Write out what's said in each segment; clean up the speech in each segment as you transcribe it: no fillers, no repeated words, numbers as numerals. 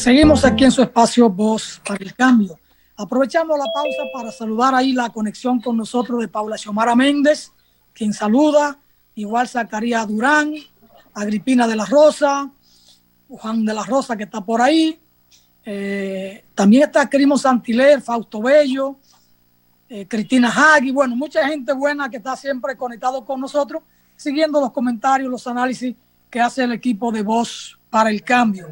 Seguimos aquí en su espacio Voz para el Cambio. Aprovechamos la pausa para saludar ahí la conexión con nosotros de Paula Xiomara Méndez, quien saluda, igual Zacarías Durán, Agripina de la Rosa, Juan de la Rosa que está por ahí, también está Crimo Santiler, Fausto Bello, Cristina Hagui, bueno, mucha gente buena que está siempre conectado con nosotros, siguiendo los comentarios, los análisis que hace el equipo de Voz para el Cambio.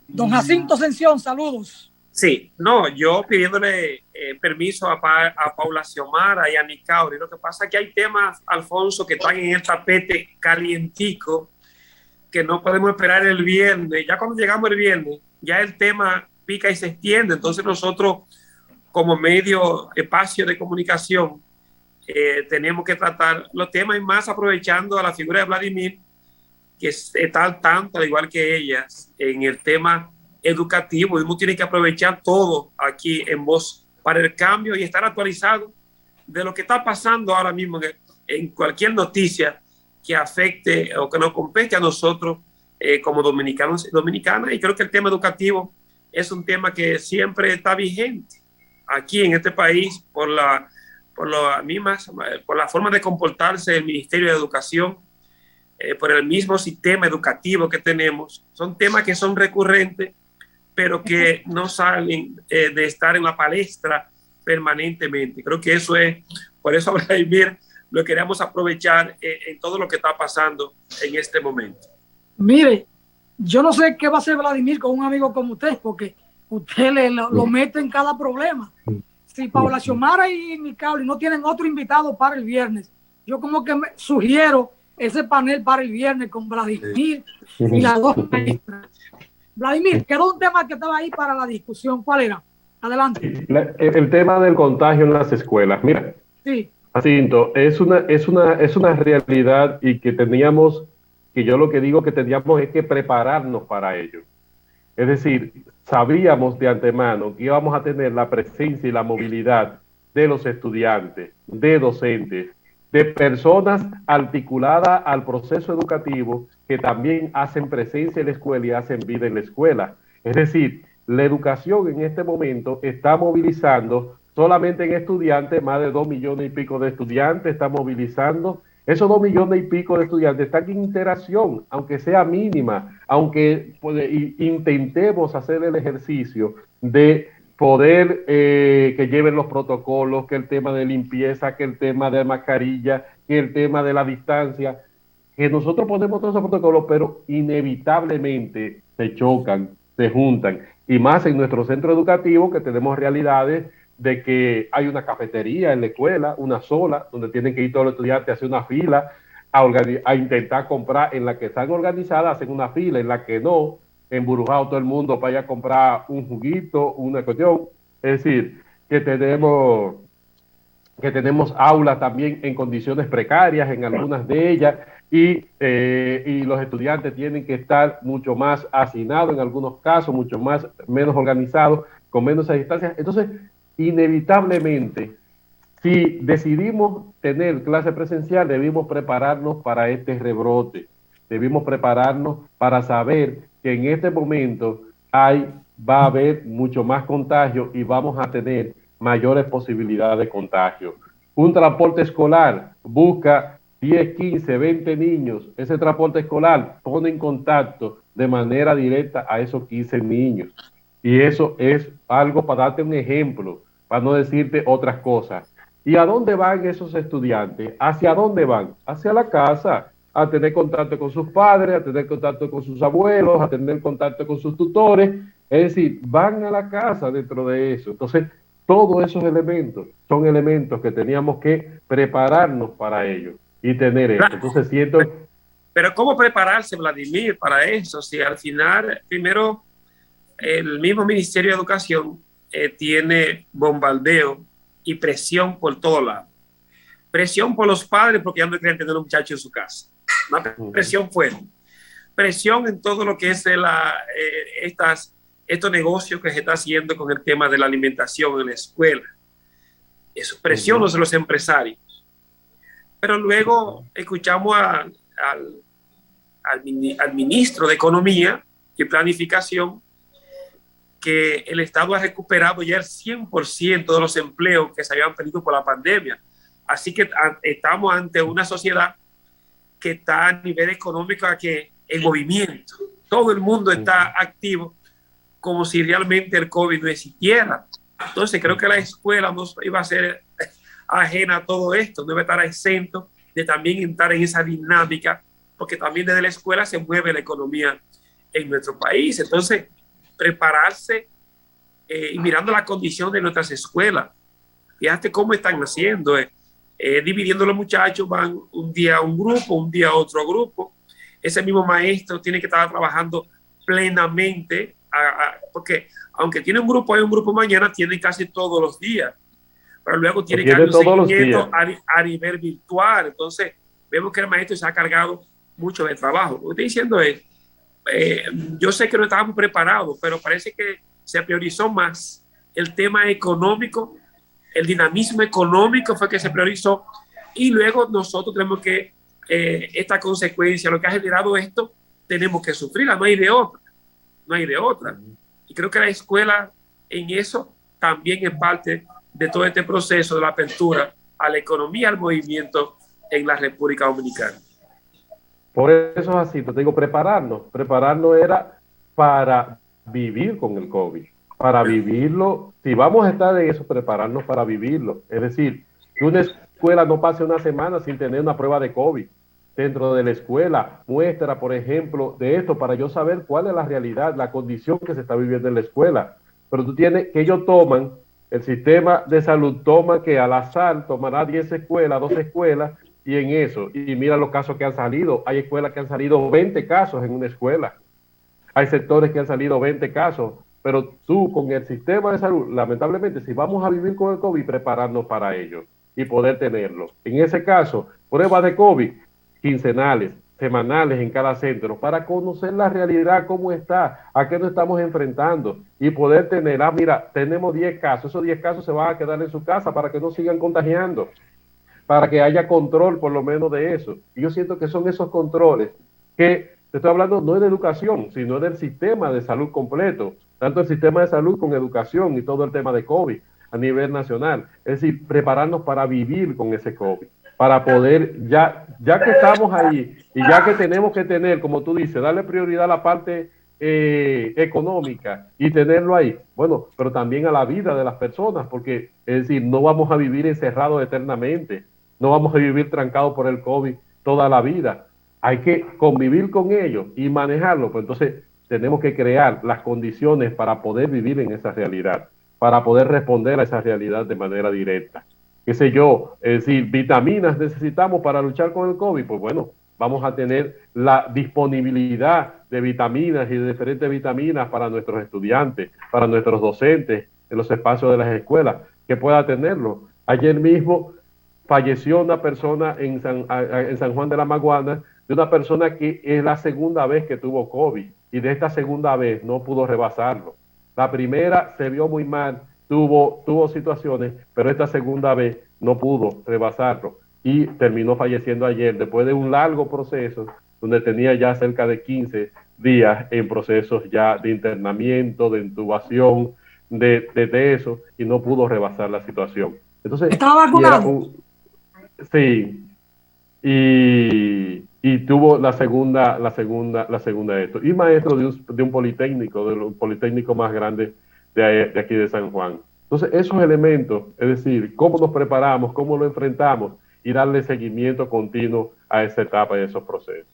Don Jacinto Ascensión, saludos. Sí, no, yo pidiéndole permiso a Paula Xiomara y a Nicauri. Lo que pasa es que hay temas, Alfonso, que están en el tapete calientico, que no podemos esperar el viernes. Ya cuando llegamos el viernes, ya el tema pica y se extiende. Entonces nosotros, como medio, espacio de comunicación, tenemos que tratar los temas y más aprovechando a la figura de Vladimir, que está al tanto, al igual que ellas, en el tema educativo. Uno tiene que aprovechar todo aquí en Voz para el Cambio y estar actualizado de lo que está pasando ahora mismo en cualquier noticia que afecte o que nos compete a nosotros como dominicanos y dominicanas. Y creo que el tema educativo es un tema que siempre está vigente aquí en este país por la forma de comportarse del Ministerio de Educación, por el mismo sistema educativo que tenemos. Son temas que son recurrentes, pero que no salen de estar en la palestra permanentemente. Creo que eso es, por eso, Vladimir, lo queremos aprovechar en todo lo que está pasando en este momento. Mire, yo no sé qué va a hacer Vladimir con un amigo como usted, porque usted lo mete en cada problema. Si Paula Xiomara y Nicauli no tienen otro invitado para el viernes, yo como que me sugiero ese panel para el viernes con Vladimir y las dos maestras. Vladimir, quedó un tema que estaba ahí para la discusión. ¿Cuál era? Adelante. El tema del contagio en las escuelas. Mira, sí. Jacinto, es una realidad y que teníamos, que yo lo que digo que teníamos es que prepararnos para ello. Es decir, sabíamos de antemano que íbamos a tener la presencia y la movilidad de los estudiantes, de docentes, de personas articuladas al proceso educativo que también hacen presencia en la escuela y hacen vida en la escuela. Es decir, la educación en este momento está movilizando solamente en estudiantes, más de 2 millones y pico de estudiantes, está movilizando. Esos 2 millones y pico de estudiantes están en interacción, aunque sea mínima, aunque intentemos hacer el ejercicio de poder que lleven los protocolos, que el tema de limpieza, que el tema de mascarilla, que el tema de la distancia, que nosotros ponemos todos esos protocolos, pero inevitablemente se chocan, se juntan, y más en nuestro centro educativo que tenemos realidades de que hay una cafetería en la escuela, una sola, donde tienen que ir todos los estudiantes a hacer una fila, a intentar comprar. En la que están organizadas hacen una fila, en la que no, embrujado todo el mundo para ir a comprar un juguito, una cuestión. Es decir, que tenemos aulas también en condiciones precarias en algunas de ellas, y los estudiantes tienen que estar mucho más hacinados en algunos casos, menos organizados, con menos distancias. Entonces, inevitablemente, si decidimos tener clase presencial, debimos prepararnos para este rebrote. Debimos prepararnos para saber que en este momento va a haber mucho más contagio y vamos a tener mayores posibilidades de contagio. Un transporte escolar busca 10, 15, 20 niños. Ese transporte escolar pone en contacto de manera directa a esos 15 niños. Y eso es algo para darte un ejemplo, para no decirte otras cosas. ¿Y a dónde van esos estudiantes? ¿Hacia dónde van? Hacia la casa, a tener contacto con sus padres, a tener contacto con sus abuelos, a tener contacto con sus tutores. Es decir, van a la casa dentro de eso. Entonces, todos esos elementos son elementos que teníamos que prepararnos para ello y tener eso. Entonces siento... Pero ¿cómo prepararse, Vladimir, para eso? Si al final, primero, el mismo Ministerio de Educación tiene bombardeo y presión por todos lados. Presión por los padres porque ya no quieren tener un muchacho en su casa. Una presión fuerte. Presión en todo lo que es estos negocios que se está haciendo con el tema de la alimentación en la escuela. Eso, presión de los empresarios. Pero luego escuchamos al ministro de Economía y Planificación que el Estado ha recuperado ya el 100% de los empleos que se habían perdido por la pandemia. Así que estamos ante una sociedad que está a nivel económico que en movimiento. Todo el mundo está activo como si realmente el COVID no existiera. Entonces creo que la escuela no iba a ser ajena a todo esto, no iba a estar exento de también entrar en esa dinámica, porque también desde la escuela se mueve la economía en nuestro país. Entonces, prepararse y mirando la condición de nuestras escuelas. Fíjate cómo están haciendo, dividiendo los muchachos, van un día a un grupo, un día a otro grupo. Ese mismo maestro tiene que estar trabajando plenamente, porque aunque tiene un grupo, hay un grupo mañana, tiene casi todos los días, pero luego tiene que haber un seguimiento a nivel virtual. Entonces, vemos que el maestro se ha cargado mucho de trabajo. Lo que estoy diciendo es, yo sé que no estábamos preparados, pero parece que se priorizó más el tema económico, el dinamismo económico fue que se priorizó, y luego nosotros tenemos que, esta consecuencia, lo que ha generado esto, tenemos que sufrirla, no hay de otra, no hay de otra. Y creo que la escuela en eso también es parte de todo este proceso de la apertura a la economía, al movimiento en la República Dominicana. Por eso es así, te digo, prepararnos era para vivir con el COVID, para vivirlo. Si vamos a estar en eso, prepararnos para vivirlo. Es decir, que una escuela no pase una semana sin tener una prueba de COVID dentro de la escuela, muestra, por ejemplo, de esto, para yo saber cuál es la realidad, la condición que se está viviendo en la escuela. Pero tú tienes que ellos toman, el sistema de salud toma que al azar tomará 10 escuelas, 12 escuelas, y en eso, y mira los casos que han salido, hay escuelas que han salido 20 casos en una escuela, hay sectores que han salido 20 casos, pero tú con el sistema de salud, lamentablemente, si vamos a vivir con el COVID, prepararnos para ello y poder tenerlo. En ese caso, pruebas de COVID, quincenales, semanales en cada centro, para conocer la realidad, cómo está, a qué nos estamos enfrentando, y poder tener, mira, tenemos 10 casos, esos 10 casos se van a quedar en su casa para que no sigan contagiando, para que haya control por lo menos de eso. Y yo siento que son esos controles que, te estoy hablando no de educación, sino del sistema de salud completo, tanto el sistema de salud con educación y todo el tema de COVID a nivel nacional. Es decir, prepararnos para vivir con ese COVID, para poder, ya que estamos ahí y ya que tenemos que tener, como tú dices, darle prioridad a la parte económica y tenerlo ahí, bueno, pero también a la vida de las personas, porque es decir, no vamos a vivir encerrados eternamente, no vamos a vivir trancados por el COVID toda la vida, hay que convivir con ellos y manejarlo. Pues entonces tenemos que crear las condiciones para poder vivir en esa realidad, para poder responder a esa realidad de manera directa. Qué sé yo, es decir, vitaminas necesitamos para luchar con el COVID, pues bueno, vamos a tener la disponibilidad de vitaminas y de diferentes vitaminas para nuestros estudiantes, para nuestros docentes en los espacios de las escuelas, que pueda tenerlo. Ayer mismo falleció una persona en San Juan de la Maguana, de una persona que es la segunda vez que tuvo COVID, y de esta segunda vez no pudo rebasarlo. La primera se vio muy mal, tuvo situaciones, pero esta segunda vez no pudo rebasarlo y terminó falleciendo ayer después de un largo proceso donde tenía ya cerca de 15 días en procesos ya de internamiento, de intubación, de eso, y no pudo rebasar la situación. Entonces, ¿estaba vacunado? Sí, y tuvo la segunda de esto, y maestro de un politécnico más grande de aquí de San Juan. Entonces, esos elementos, es decir, cómo nos preparamos, cómo lo enfrentamos, y darle seguimiento continuo a esa etapa y a esos procesos.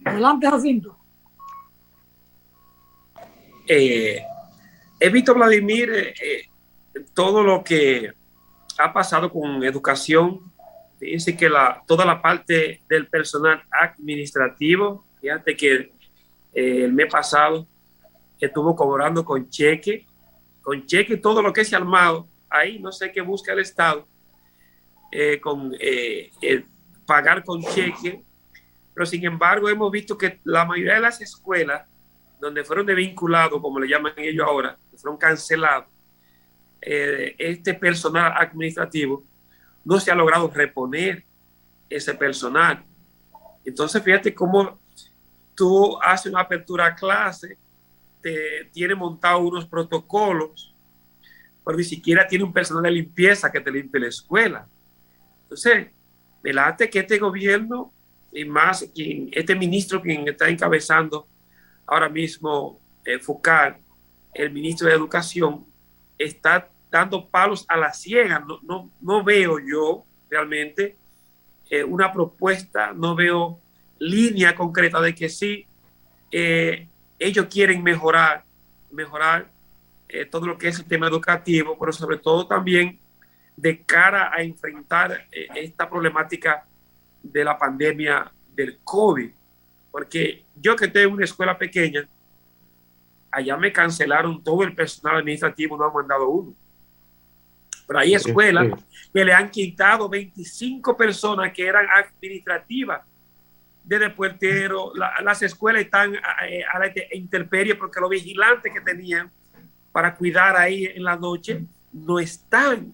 Adelante, Jacinto. He visto, Vladimir, todo lo que ha pasado con educación. Fíjense que toda la parte del personal administrativo, fíjate que el mes pasado estuvo cobrando con cheque todo lo que se ha armado. Ahí no sé qué busca el Estado pagar con cheque, pero sin embargo hemos visto que la mayoría de las escuelas donde fueron desvinculados, como le llaman ellos ahora, fueron cancelados, este personal administrativo, no se ha logrado reponer ese personal. Entonces fíjate cómo tú haces una apertura a clase tiene montado unos protocolos, pero ni siquiera tiene un personal de limpieza que te limpie la escuela. Entonces, me late que este gobierno, y más este ministro quien está encabezando ahora mismo, Foucault, el ministro de Educación, está dando palos a la ciega. No veo yo realmente una propuesta, no veo línea concreta de que sí, ellos quieren mejorar todo lo que es el tema educativo, pero sobre todo también de cara a enfrentar esta problemática de la pandemia del COVID. Porque yo que tengo una escuela pequeña, allá me cancelaron todo el personal administrativo, no han mandado uno. Pero hay escuelas que le han quitado 25 personas que eran administrativas, desde puertero. Las escuelas están a la intemperie porque los vigilantes que tenían para cuidar ahí en la noche no están.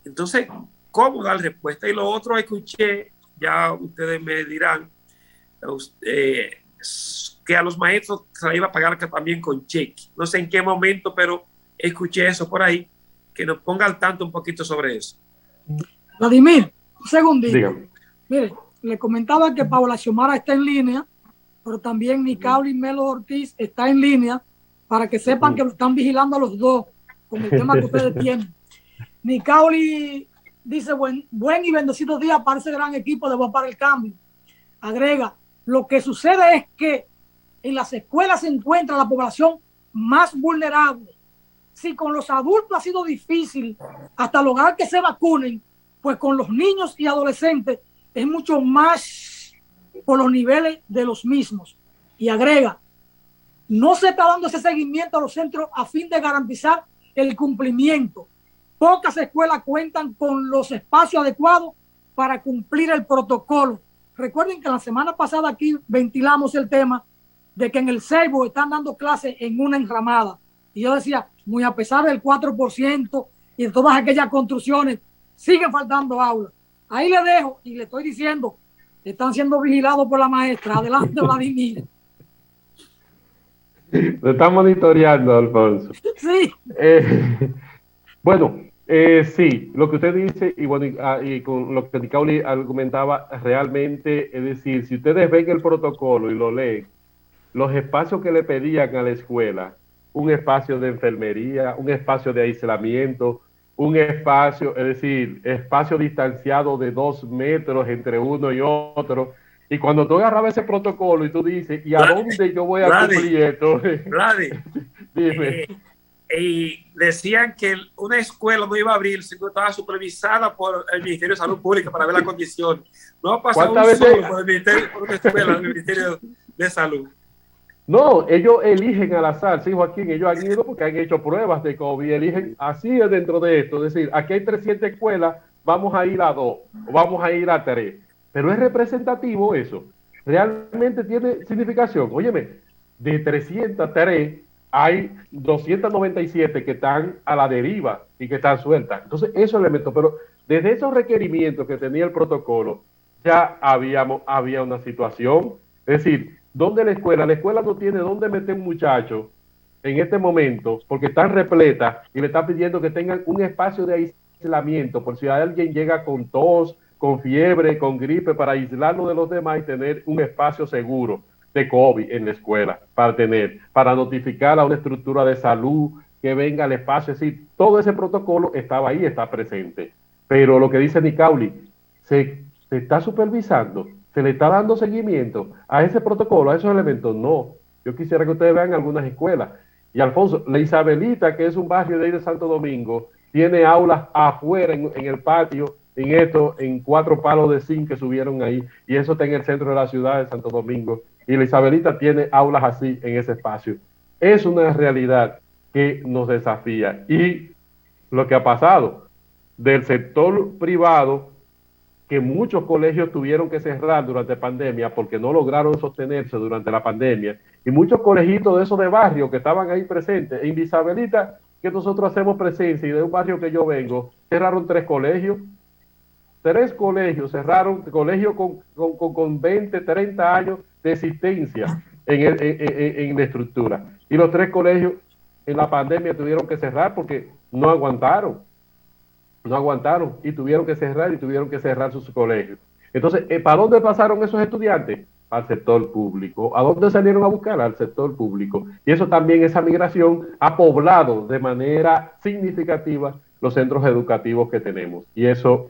Entonces, ¿cómo dar respuesta? Y lo otro, escuché, ya ustedes me dirán, que a los maestros se les iba a pagar también con cheque. No sé en qué momento, pero escuché eso por ahí. Que nos ponga al tanto un poquito sobre eso. Vladimir, un segundito. Dígame. Mire, le comentaba que Paula Xiomara está en línea, pero también Nicauli Melo Ortiz está en línea, para que sepan que lo están vigilando a los dos con el tema que ustedes tienen. Nicauli dice, buen y bendecido día para ese gran equipo de Voz para el Cambio. Agrega, lo que sucede es que en las escuelas se encuentra la población más vulnerable. Si con los adultos ha sido difícil hasta lograr que se vacunen, pues con los niños y adolescentes es mucho más por los niveles de los mismos. Y agrega, no se está dando ese seguimiento a los centros a fin de garantizar el cumplimiento. Pocas escuelas cuentan con los espacios adecuados para cumplir el protocolo. Recuerden que la semana pasada aquí ventilamos el tema de que en el Seibo están dando clases en una enramada. Y yo decía, muy a pesar del 4% y de todas aquellas construcciones, siguen faltando aulas. Ahí le dejo y le estoy diciendo, están siendo vigilados por la maestra. Adelante, Vladimir. Lo están monitoreando, Alfonso. Sí. Bueno, sí, lo que usted dice, y bueno, y con lo que Nicauli argumentaba, realmente, es decir, si ustedes ven el protocolo y lo leen, los espacios que le pedían a la escuela, un espacio de enfermería, un espacio de aislamiento, un espacio, es decir, espacio distanciado de 2 metros entre uno y otro. Y cuando tú agarrabas ese protocolo y tú dices, ¿y a dónde yo voy a cumplir esto? Dime. Y decían que una escuela no iba a abrir si no estaba supervisada por el Ministerio de Salud Pública para ver la condición. No ha pasado un solo por el Ministerio, por una escuela del Ministerio de Salud. No, ellos eligen al azar, sí, Joaquín, ellos han ido porque han hecho pruebas de COVID, eligen así dentro de esto, es decir, aquí hay 300 escuelas, vamos a ir a 2, o vamos a ir a 3, pero es representativo eso, realmente tiene significación. Óyeme, de 303 hay 297 que están a la deriva y que están sueltas, entonces esos elementos, pero desde esos requerimientos que tenía el protocolo, ya había una situación, es decir, ¿dónde la escuela? La escuela no tiene dónde meter un muchacho en este momento porque están repletas y le están pidiendo que tengan un espacio de aislamiento por si alguien llega con tos, con fiebre, con gripe, para aislarlo de los demás y tener un espacio seguro de COVID en la escuela, para notificar a una estructura de salud que venga al espacio. Es decir, todo ese protocolo estaba ahí, está presente. Pero lo que dice Nicauli, se está supervisando, se le está dando seguimiento a ese protocolo, a esos elementos. No, yo quisiera que ustedes vean algunas escuelas. Y Alfonso, la Isabelita, que es un barrio de ahí de Santo Domingo, tiene aulas afuera en el patio, en 4 palos de zinc que subieron ahí, y eso está en el centro de la ciudad de Santo Domingo. Y la Isabelita tiene aulas así en ese espacio. Es una realidad que nos desafía. Y lo que ha pasado del sector privado, que muchos colegios tuvieron que cerrar durante la pandemia porque no lograron sostenerse durante la pandemia, y muchos colegitos de esos de barrio que estaban ahí presentes. En Isabelita, que nosotros hacemos presencia, y de un barrio que yo vengo, cerraron 3 colegios. 3 colegios cerraron, colegios con 20, 30 años de existencia en la estructura. Y los 3 colegios en la pandemia tuvieron que cerrar porque no aguantaron y tuvieron que cerrar sus colegios. Entonces, ¿para dónde pasaron esos estudiantes? Al sector público. ¿A dónde salieron a buscar? Al sector público. Y eso también, esa migración ha poblado de manera significativa los centros educativos que tenemos. Y eso.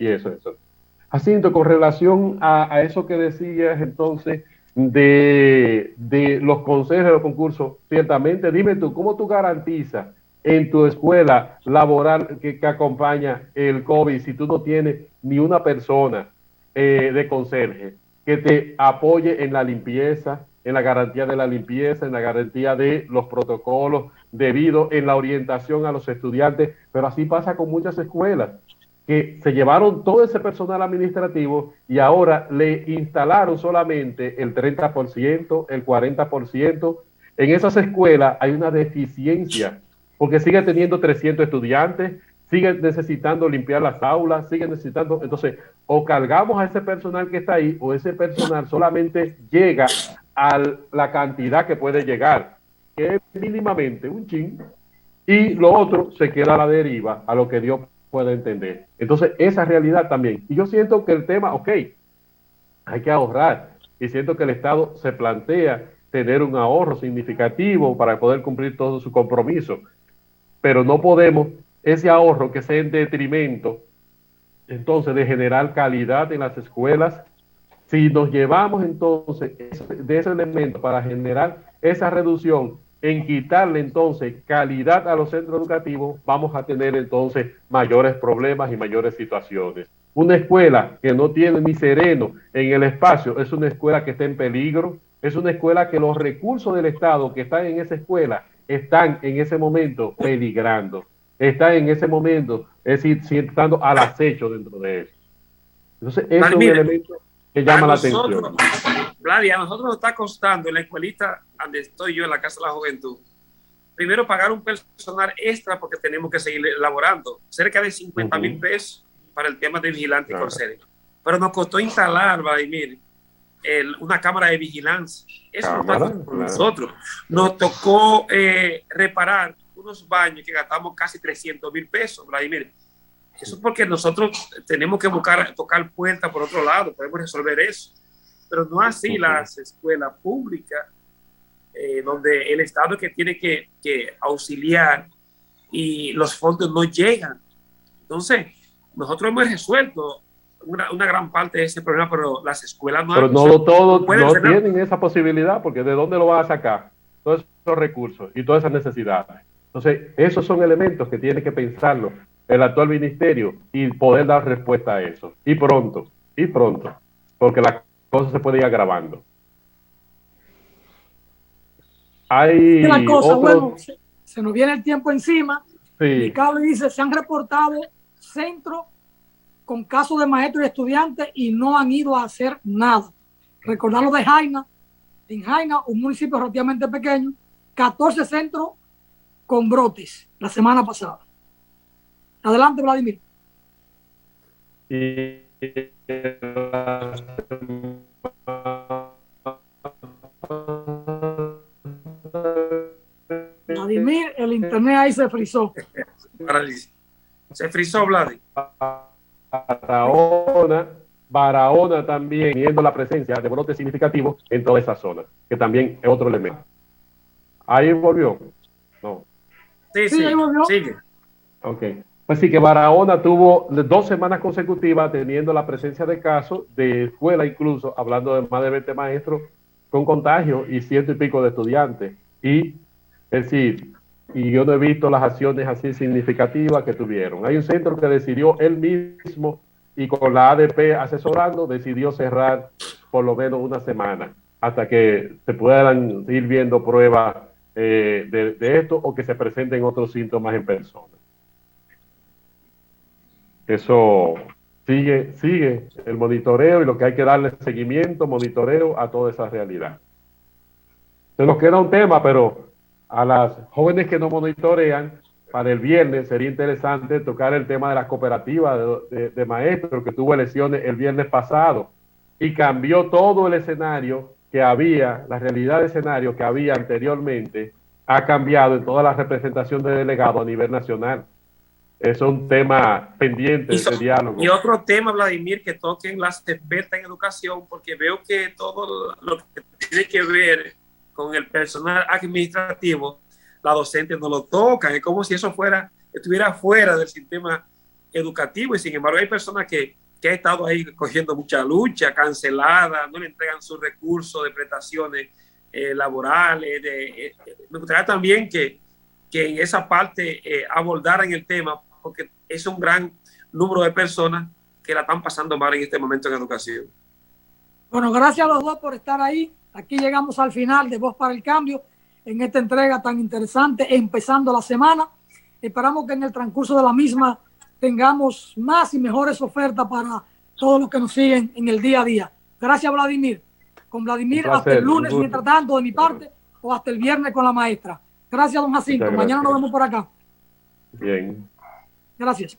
Jacinto, con relación a eso que decías entonces de los consejos de los concursos, ciertamente, dime tú, ¿cómo tú garantizas en tu escuela laboral que acompaña el COVID si tú no tienes ni una persona de conserje que te apoye en la limpieza, en la garantía de la limpieza, en la garantía de los protocolos debidos, en la orientación a los estudiantes? Pero así pasa con muchas escuelas que se llevaron todo ese personal administrativo y ahora le instalaron solamente el 30%, el 40%. En esas escuelas hay una deficiencia porque sigue teniendo 300 estudiantes, sigue necesitando limpiar las aulas, sigue necesitando. Entonces, o cargamos a ese personal que está ahí, o ese personal solamente llega a la cantidad que puede llegar, que es mínimamente un chin, y lo otro se queda a la deriva, a lo que Dios puede entender. Entonces, esa realidad también. Y yo siento que el tema, ok, hay que ahorrar, y siento que el Estado se plantea tener un ahorro significativo para poder cumplir todos sus compromisos, pero no podemos ese ahorro que sea en detrimento entonces de generar calidad en las escuelas. Si nos llevamos entonces de ese elemento para generar esa reducción en quitarle entonces calidad a los centros educativos, vamos a tener entonces mayores problemas y mayores situaciones. Una escuela que no tiene ni sereno en el espacio es una escuela que está en peligro, es una escuela que los recursos del Estado que están en esa escuela están en ese momento peligrando, están en ese momento, es decir, estando al acecho dentro de eso. Entonces, eso es un elemento que llama la atención. Vladi, a nosotros nos está costando en la escuelita donde estoy yo, en la Casa de la Juventud, primero pagar un personal extra porque tenemos que seguir elaborando, cerca de 50,000 pesos para el tema de vigilante y conserje. Pero nos costó instalar, Vladimir, una cámara de vigilancia. Eso no está con nosotros. Nos tocó reparar unos baños que gastamos casi 300,000 pesos, Vladimir. Eso es porque nosotros tenemos que tocar puertas por otro lado, podemos resolver eso. Pero no así las escuelas públicas, donde el Estado es que tiene que auxiliar y los fondos no llegan. Entonces, nosotros hemos resuelto una gran parte de ese problema, pero las escuelas no. Pero no todos no tienen esa posibilidad, porque ¿de dónde lo van a sacar? Todos esos recursos y todas esas necesidades. Entonces, esos son elementos que tiene que pensarlo el actual ministerio y poder dar respuesta a eso. Y pronto, porque la cosa se puede ir agravando. Hay la cosa, bueno, se nos viene el tiempo encima. Sí. Y Cable dice, se han reportado centros con casos de maestros y estudiantes y no han ido a hacer nada. Recordar lo de Jaina. En Jaina, un municipio relativamente pequeño, 14 centros con brotes la semana pasada. Adelante, Vladimir. Vladimir, el internet ahí se frizó. Se frizó, Vladimir. Barahona también, viendo la presencia de brotes significativos en toda esa zona, que también es otro elemento. Ahí volvió. No. Sí, ahí volvió. Sigue. Ok. Pues sí, que Barahona tuvo 2 semanas consecutivas teniendo la presencia de casos de escuela, incluso hablando de más de 20 maestros con contagio y 100 y pico de estudiantes. Y es decir, y yo no he visto las acciones así significativas que tuvieron. Hay un centro que decidió él mismo y con la ADP asesorando, decidió cerrar por lo menos una semana hasta que se puedan ir viendo pruebas de esto o que se presenten otros síntomas en persona. Eso sigue el monitoreo y lo que hay que darle seguimiento, monitoreo a toda esa realidad. Se nos queda un tema, pero a las jóvenes que no monitorean, para el viernes sería interesante tocar el tema de las cooperativas de maestros, que tuvo elecciones el viernes pasado y cambió todo el escenario que había, la realidad de escenario que había anteriormente ha cambiado en toda la representación de delegados a nivel nacional. Eso es un tema pendiente de diálogo. Y otro tema, Vladimir, que toquen las expertas en educación, porque veo que todo lo que tiene que ver con el personal administrativo, la docente no lo tocan. Es como si eso estuviera fuera del sistema educativo, y sin embargo hay personas que han estado ahí cogiendo mucha lucha, canceladas, no le entregan sus recursos de prestaciones laborales. Me gustaría también que en esa parte abordaran el tema, porque es un gran número de personas que la están pasando mal en este momento en educación. Bueno, gracias a los dos por estar ahí. Aquí llegamos al final de Voz para el Cambio en esta entrega tan interesante, empezando la semana. Esperamos que en el transcurso de la misma tengamos más y mejores ofertas para todos los que nos siguen en el día a día. Gracias, Vladimir. Con Vladimir hasta el lunes, mientras tanto, de mi parte, o hasta el viernes con la maestra. Gracias, don Jacinto. Mañana nos vemos por acá. Bien. Gracias.